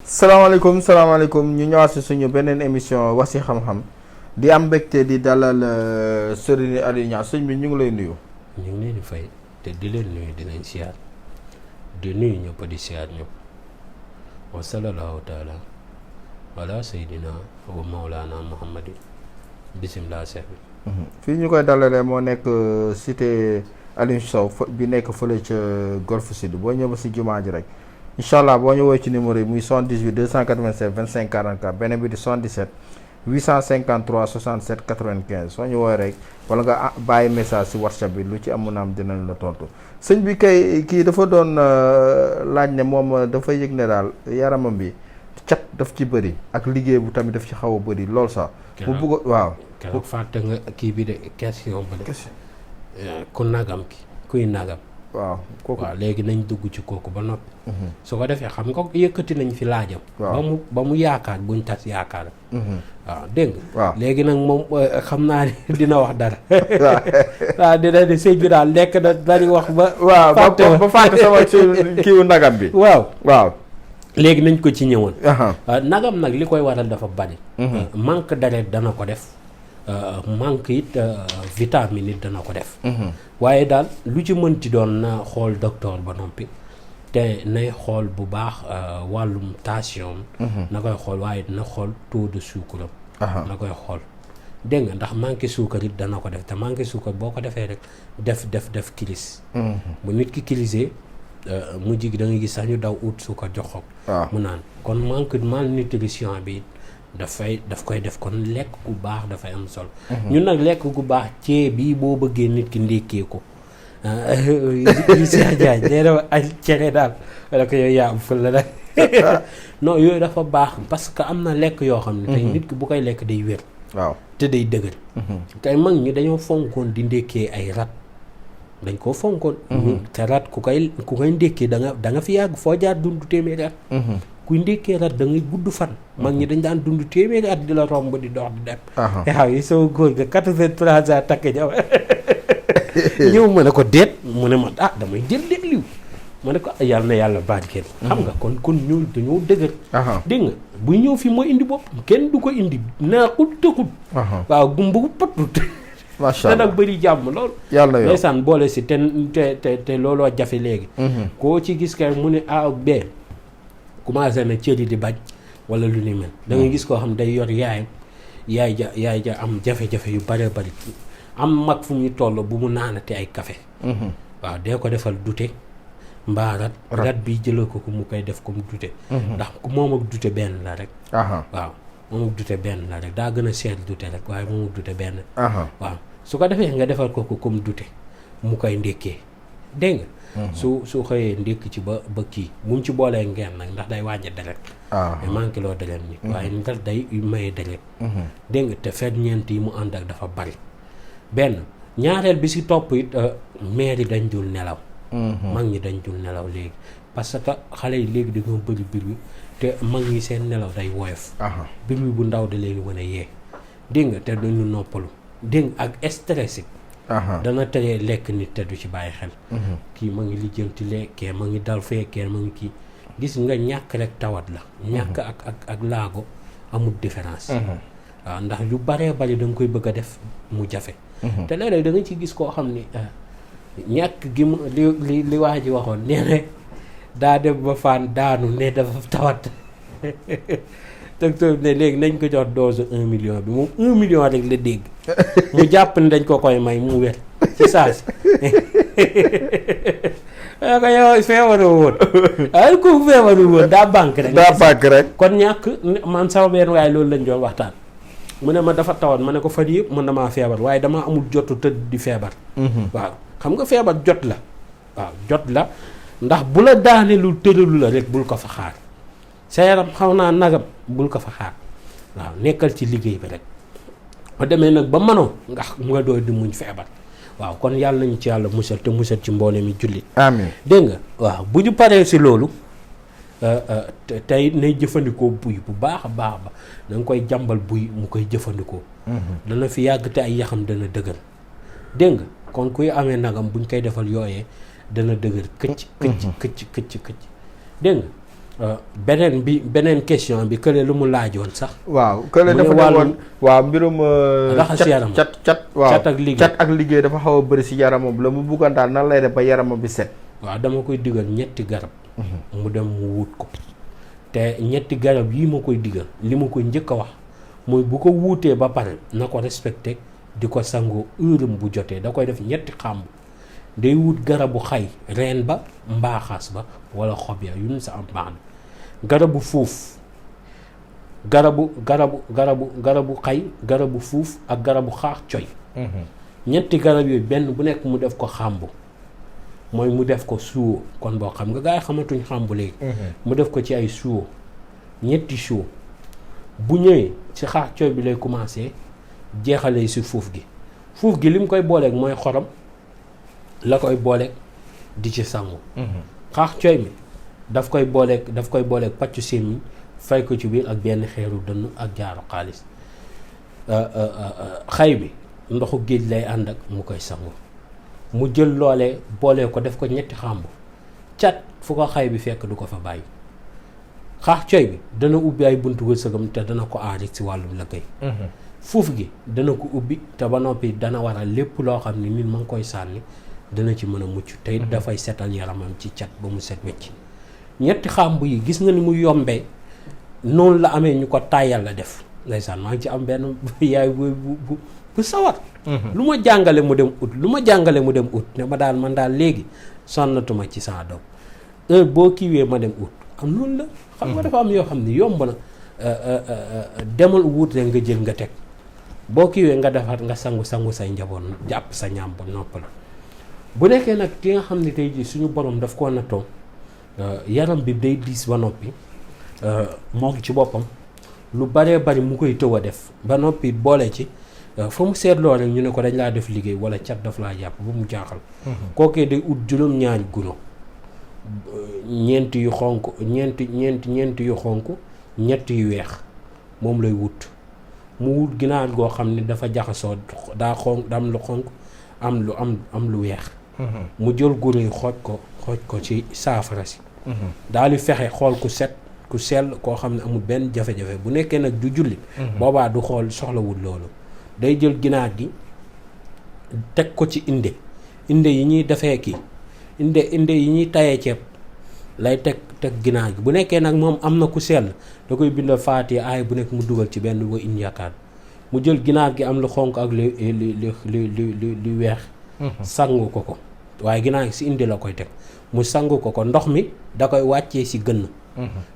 salaamaaleykum ñu ñëwaat si suñu beneen émission wax si xam-xam di am mbégte di dalal Serigne Aliou Niang sëñ bi ñu ngi lay nuyu. ñu ngi leen di fay te di leen nuyu di leen siyaar di nuyu ñëpp di siyaar ñëpp wa sallallahu taala ala sayyidina wa mawlana muhammadin bisimilah seex bi. fii ñu koy dalalee moo nekk cité Aliou Sow bi nekk fële ca Golf Sud boo ñëw ba si jumaa ji rek. incha allah boo ñu woowee ci numéro yi muy 78 287 25 44 beneen bi di 77 853 67 95 soo ñu woowee rek wala nga bàyyi message si WhatsApp bi lu ci amun am dinañ la tontu sëñ bi kii dafa doon laaj ne moom dafa yëg ne daal yaramam bi cat daf ci bëri ak liggéey bu tamit daf ci xaw a bëri lool sax. mu bëgg waaw. keroog fàtte nga kii bi de question ba de. ku nagam ki kuy nagam. waaw kooku waaw léegi nañ dugg ci kooku ba noppi. su ko defee xam nga yëkkati nañ fi laajam. ba mu yaakaar buñ tas yaakaar. waaw dégg nga. waaw léegi nag moom xam naa ne dina wax dara. waaw dina ne sëñ bi daal lekk na dañu wax ba. waaw ba fàtte sama kiiwu nagam bi. waaw. léegi nañ ko ci ñëwoon. nagam nag li koy waral dafa bari. manque deret dana ko def. manque it vitamine it dana ko def. waaye daal lu ci mënti doon na xool docteur ba noppi te nay xool bu baax wàllum tension na koy xool waaye dina xool taux de sucre na koy xool dégg nga ndax manqué suukar it dana ko def te manqué suukar boo ko defee rek def crise bu nit ki crisé mujj gi da nga gis sax ñu daw ut suukar jox ko mu naan kon manque malnutrition bi daf koy def kon lekk gu baax dafay am solo. ñun nag lekk gu baax ceeb bii boo bëggee nit ki ndékkee ko Cheikh Diagne nee na ay cere daal wala ko yooyu yaa am fël la nag non yooyu dafa baax parce que am na lekk yoo xam ne tey nit ki bu koy lekk day wér waaw te day dëgër tey mag ñi dañoo fonkoon di ndékkee ay rat dañ koo fonkoon te rat ku koy ndékkee da nga fi yàgg foo jaar dund téeméeri at kuy ndékkee rat da ngay gudd fan mag ñi dañ daan dund téeméeri at di la romb di dox di dem waaw yi soo góor nga 83 ans takk jaw ñëw ma ne ko déet mu ne ma damay jël liw ma ne ko yàlla na yàlla barkeel xam nga kon ñëw dañoo dëgër dégg nga buy ñëw fi moo indi bopp kenn du ko indi naaxut tëxut waaw gumbu patut macha allah nag bëri jàmm lool yàlla yow ndeysaan boole si te looloo jafe léegi koo ci gis kay mu ne A ak B commencé na cëri di bañ wala lu ni mel da ngay gis koo xam day yor yaay ja am jafe-jafe yu bare bari am mag fu muy toll bu mu naanate ay café waaw dee ko defal dute mbaa rat bi jëlal ko mu koy def comme dute ndax moom ak dute benn la rek waaw moom ak dute benn la rek daa gën a seet dute rek waaye moom ak dute benn waaw su ko defee nga defal ko comme dute mu koy ndékkee dégg nga su xëyee ndékk ci ba kii bu mu ci boolee ngeen nag ndax day wàññi deret mais manqué loo deret nit waaye ndax day maye deret dégg nga te ferñeent yi mu ànd ak dafa bari benn ñaareel bi si topp it maire yi dañ dul nelaw mag ñi dañ dul nelaw léegi parce que xale yi léegi dañoo bëri bruit te mag ñi seen nelaw day woyof bruit bu ndaw da leen mën a yee dégg nga te duñu noppalu dégg nga ak stress it dana tere lekk nit te du ci bàyyi xel kii ma ngi lijjanti lekkee ma ngi dal fekkee ma ngi kii gis nga ñàkk rek tawat la ñàkk ak laago amul différence waaw ndax yu baree bari da nga koy bëgg a def mu jafe te léeg-léeg da nga ci gis koo xam ni ñàkk gi mu li waa ji waxoon nee na daa dem ba faan daanu ne dafa tawat docteur ne léegi nañ ko jox dose 1 million bi moom 1 million rek la dégg mu jàpp ne dañ ko koy may mu wér ci saa si ko yow feebaru woon ay ku feebaru woon daa banque rek kon ñàkk man sama benn waaye loolu lañ doon waxtaan mu ne ma dafa tawat ma ne ko fan yëpp man damaa feebar waaye damaa amul jotu tëdd di feebar waaw xam nga feebar jot la waaw jot la ndax bu la daane lu tëralu la rek bul ko fa xaar sa yaram xaw naa nagam bul ko fa xaar waaw nekkal ci liggéey bi rek ba demee nag ba mënoo nga doy di muñ feebar waaw kon yàlla nañu ci yàlla musal te musal ci mboole mi jullit amiin dégg nga waaw bu ñu paree si loolu tey nay jëfandikoo buy bu baax a baax ba da nga koy jàmbal buy mu koy jëfandikoo dana fi yàgg te ay yaxam dana dëgër dégg nga kon kuy amee nagam buñ koy defal yooyee dana dëgër këcc dégg nga beneen question bi kële lu mu laajoon sax waaw kële dafa ne woon waaw mbirum raxas yaram cat waaw cat ak liggéey dafa xaw a bëri si yaramam la mu buggoon daal nan lay def ba yaramam bi set waaw dama koy digal ñetti garab mu dem mu wut ko te ñetti garab yii ma koy digal li ma koy njëkk a wax mooy bu ko wuutee ba pare na ko respecté di ko sangoo uuram bu jotee da koy def ñetti xàmb day wut garabu xay reen ba mbaaxaas ba wala xob ya yu mu sa am baax na garabu fuuf garabu xay garabu fuuf ak garabu xaax coy ñetti garab yooyu benn bu nekk mu def ko xàmb mooy mu def ko suwo kon boo xam nga gaa yi xamatuñ xàmb léegi mu def ko ci ay suwo ñetti suwo bu ñëwee ci xaax coy bi lay commencé jeexalee si fuuf gi li mu koy booleeg mooy xorom la koy booleeg di ci sangu xaax coy mi daf koy booleeg pàccu sémmiñ fay ko ci biir ak benn xeeru dënn ak jaaru xaalis xay bi ndoxu géej lay ànd ak mu koy sangu mu jël loolee boolee ko def ko ñetti xàmb cat fu ko xay bi fekk du ko fa bàyyi xaax coy bi dana ubbi ay buntu wërsëgam te dana ko aar ci wàllum liggéey fuuf gi dana ko ubbi te ba noppi dana waral lépp loo xam ne nit ma ngi koy sànni dana ci mën a mucc te it dafay setal yaramam ci cat ba mu set wecc ñetti xàmb yi gis nga ni mu yombee noonu la amee ñu ko tàyyal la def ndeysaan maa ngi ci am benn yaay bu sawar lu ma jàngale mu dem ut ne ma daal man daal léegi sonnatuma ci saa doom heure boo kiiwee ma dem ut am loolu la xam nga dafa am yoo xam ne yomb na demal wut rek nga jël nga teg boo kiiwee nga defar nga sangu say njaboot jàpp sa ñaam ba noppal bu nekkee nag ki nga xam ne tey jii suñu borom daf koo nattoo yaram bi day diis ba noppi moo ci boppam lu baree bari mu koy tëw a def ba noppi boole ci fa mu seetloo rek ñu ne ko dañ laa def liggéey wala cat daf laa jàpp ba mu jaaxal kookee day ut juróom-ñaari guro ñeent yu xonk ñett yu weex moom lay wut mu wut ginaar goo xam ne dafa jaxasoo daa xonk am lu xonk am lu weex mu jël guro yi xooj ko ci saafara si daal di fexe xool ku sell koo xam ne amul benn jafe-jafe bu nekkee nag du julli boobaa du xool soxlawul loolu day jël ginaar gi teg ko ci inde yi ñuy defee kii inde yi ñuy tayee ceeb lay teg ginaar gi bu nekkee nag moom am na ku sell da koy bindal faati aay bu nekk mu dugal ci benn wa in yaakaar mu jël ginaar gi am lu xonk ak lu weex sangu ko waaye ginaar gi si inde la koy teg mu sangu ko ndox mi da koy wàccee si gënn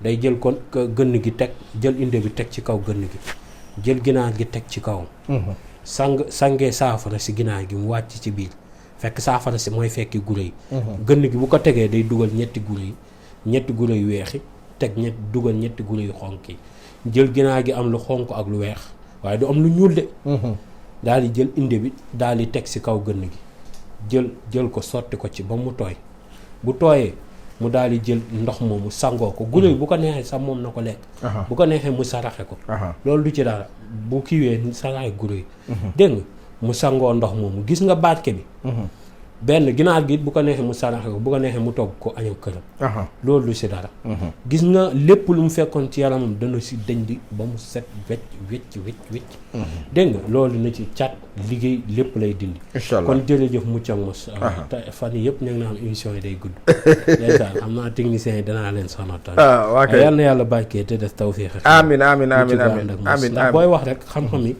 day jël kon gënn gi teg jël inde bi teg ci kaw gënn gi jël ginaar gi teg ci kawam sangee saafara si ginaar gi mu wàcc ci biir fekk saafara si mooy fekki guro yi gënn gi bu ko tegee day dugal ñetti guro yu weex yi teg dugal ñetti guro yu xonk yi jël ginaar gi am lu xonk ak lu weex waaye du am lu ñuul de daal di jël inde bi daal di teg si kaw gënn gi jël ko sotti ko ci ba mu tooy bu tooyee mu daal di jël ndox moomu sangoo ko guro yi bu ko neexee sax moom na ko lekk bu ko neexee mu saraxe ko loolu du ci dara bu kiiwee saraxe guro yi dégg nga mu sangoo ndox moomu gis nga barke bi benn ginaar gi bu ko neexee mu saraxe ko bu ko neexee mu togg ko añu këram loolu du si dara gis nga lépp lu mu fekkoon ci yaramam dana si dañ di ba mu set wecc dégg nga loolu na ci cat liggéey lépp lay dindi kon jërëjëf mucc ak mos te fan yi yëpp ñu ngi na am émission yi day gudd ndeysaan xam naa techniciens yi danaa leen sonata yal na yàlla barkee te def tawfeex amiin ndax booy wax rek xam-xam yi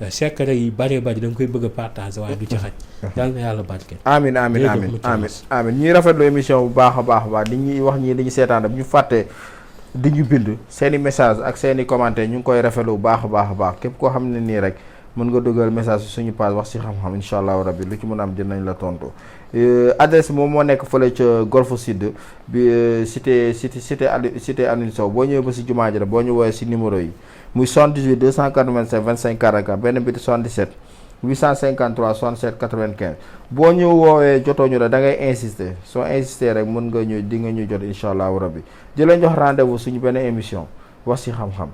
secret yi bari da nga koy bëgg a partager waaye du ci xaj yal na yàlla barke amiin ñuy rafetlu émission bu baax a baax di ñuy wax ñii dañu seetaan ñu fàtte di ñu bind seeni message ak seeni commentaire ñu ngi koy rafetlu bu baax a baax képp koo xam ne nii rek mën nga dugal message suñu page wax ci xam-xam incha allahu rabbi lu ci mën a am dinañ la tontu adresse moom moo nekk fële ca Golf Sud bi cité Aline Sow boo ñëwee ba si jumaa ji la boo ñu woowee si numéro yi muy 78 287 25 44 benn bi di 77 853 67 95 boo ñu woowee jotoo ñu la da ngay insister soo insister rek mën nga ñu di nga ñu jot incha allahu rabbi di leen jox rendez-vous suñu benn émission wax ci xam-xam.